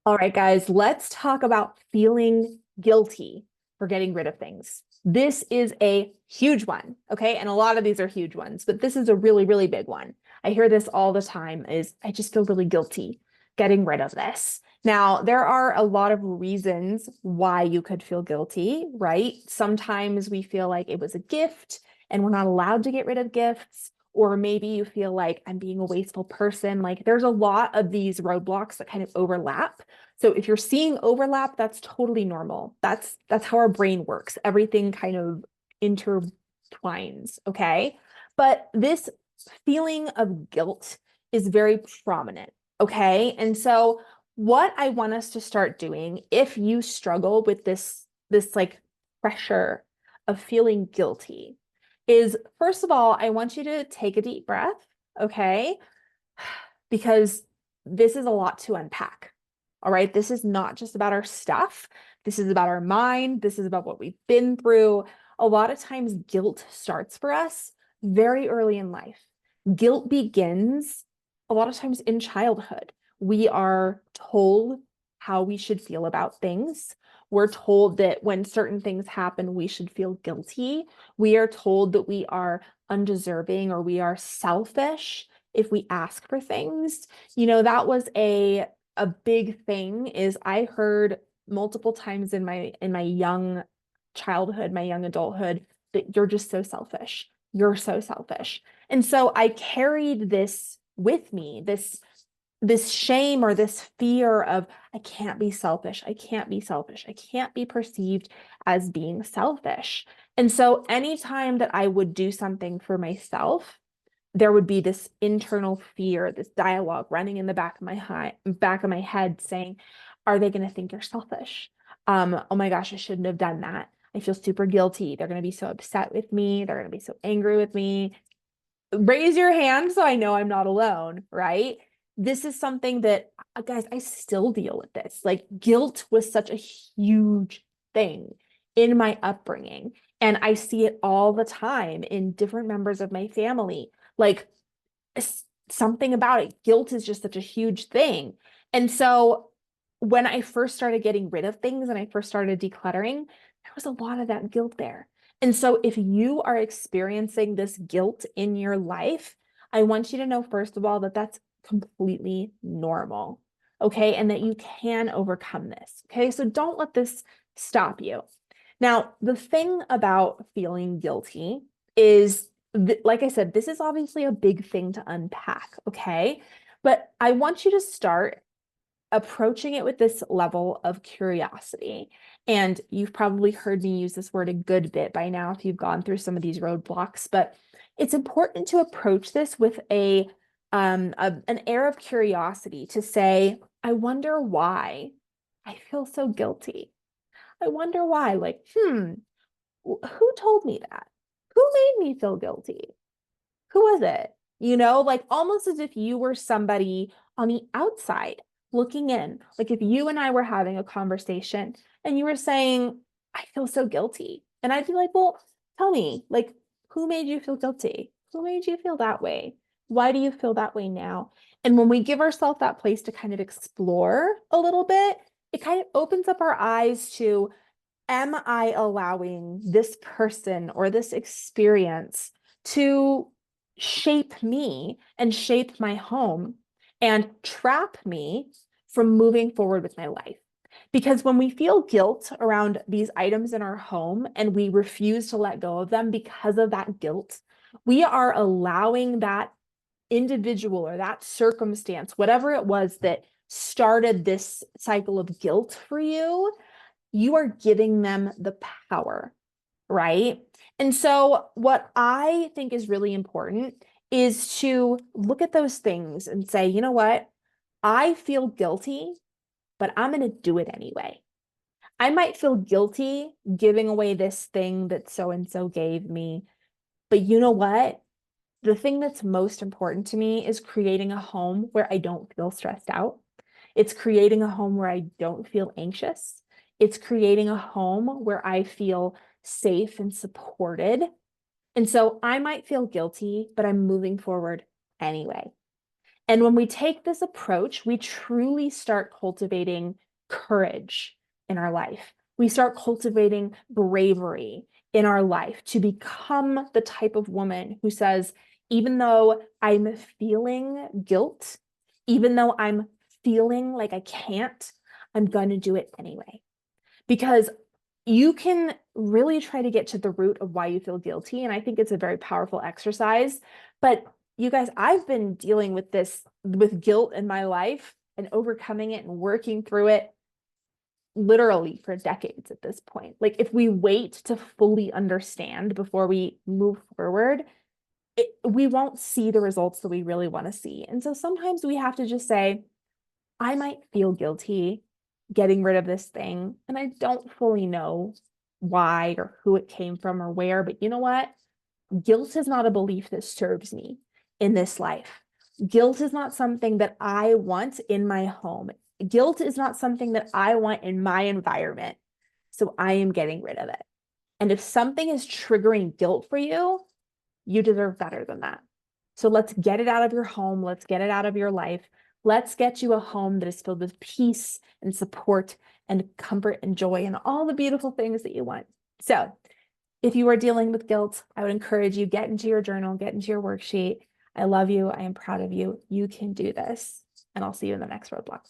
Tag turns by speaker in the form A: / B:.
A: All right, guys, let's talk about feeling guilty for getting rid of things. This is a huge one, okay? And a lot of these are huge ones, but this is a really, really big one. I hear this all the time is I just feel really guilty getting rid of this. Now, there are a lot of reasons why you could feel guilty, right? Sometimes we feel like it was a gift and we're not allowed to get rid of gifts. Or maybe you feel like I'm being a wasteful person. Like there's a lot of these roadblocks that kind of overlap. So if you're seeing overlap, that's totally normal. That's how our brain works. Everything kind of intertwines, okay? But this feeling of guilt is very prominent, okay? And so what I want us to start doing, if you struggle with this like pressure of feeling guilty, is first of all, I want you to take a deep breath, okay? Because this is a lot to unpack. All right. This is not just about our stuff. This is about our mind. This is about what we've been through. A lot of times, guilt starts for us very early in life. Guilt begins a lot of times in childhood. We are told how we should feel about things. We're told that when certain things happen, we should feel guilty. We are told that we are undeserving or we are selfish if we ask for things. That was a big thing is I heard multiple times in my young childhood, my young adulthood, that you're just so selfish. You're so selfish. And so I carried this with me, this shame or this fear of I can't be selfish. I can't be selfish. I can't be perceived as being selfish. And so anytime that I would do something for myself, there would be this internal fear, this dialogue running in the back of my head saying, are they going to think you're selfish? Oh my gosh, I shouldn't have done that. I feel super guilty. They're going to be so upset with me. They're going to be so angry with me. Raise your hand so I know I'm not alone, right? This is something that, guys, I still deal with this. Like guilt was such a huge thing in my upbringing. And I see it all the time in different members of my family. Like something about it, guilt is just such a huge thing. And so when I first started getting rid of things and I first started decluttering, there was a lot of that guilt there. And so if you are experiencing this guilt in your life, I want you to know, first of all, that that's completely normal. Okay. And that you can overcome this. Okay. So don't let this stop you. Now, the thing about feeling guilty is, like I said, this is obviously a big thing to unpack. Okay. But I want you to start approaching it with this level of curiosity. And you've probably heard me use this word a good bit by now if you've gone through some of these roadblocks, but it's important to approach this with an air of curiosity to say, I wonder why I feel so guilty. I wonder why, like, who told me that? Who made me feel guilty? Who was it? Like almost as if you were somebody on the outside looking in. Like if you and I were having a conversation and you were saying, I feel so guilty. And I'd be like, well, tell me, like, who made you feel guilty? Who made you feel that way? Why do you feel that way now? And when we give ourselves that place to kind of explore a little bit, it kind of opens up our eyes to, am I allowing this person or this experience to shape me and shape my home and trap me from moving forward with my life? Because when we feel guilt around these items in our home and we refuse to let go of them because of that guilt, we are allowing that individual or that circumstance, whatever it was that started this cycle of guilt for you, you are giving them the power, right? And so, what I think is really important is to look at those things and say, you know what? I feel guilty, but I'm going to do it anyway. I might feel guilty giving away this thing that so and so gave me, but you know what? The thing that's most important to me is creating a home where I don't feel stressed out. It's creating a home where I don't feel anxious. It's creating a home where I feel safe and supported. And so I might feel guilty, but I'm moving forward anyway. And when we take this approach, we truly start cultivating courage in our life. We start cultivating bravery in our life to become the type of woman who says, even though I'm feeling guilt, even though I'm feeling like I can't, I'm going to do it anyway. Because you can really try to get to the root of why you feel guilty. And I think it's a very powerful exercise. But you guys, I've been dealing with this, with guilt in my life and overcoming it and working through it literally for decades at this point. Like, if we wait to fully understand before we move forward, we won't see the results that we really want to see. And so sometimes we have to just say, I might feel guilty getting rid of this thing, and I don't fully know why or who it came from or where, but you know what? Guilt is not a belief that serves me in this life. Guilt is not something that I want in my home. Guilt is not something that I want in my environment. So I am getting rid of it. And if something is triggering guilt for you, you deserve better than that. So let's get it out of your home. Let's get it out of your life. Let's get you a home that is filled with peace and support and comfort and joy and all the beautiful things that you want. So if you are dealing with guilt, I would encourage you, get into your journal, get into your worksheet. I love you. I am proud of you. You can do this. And I'll see you in the next roadblock.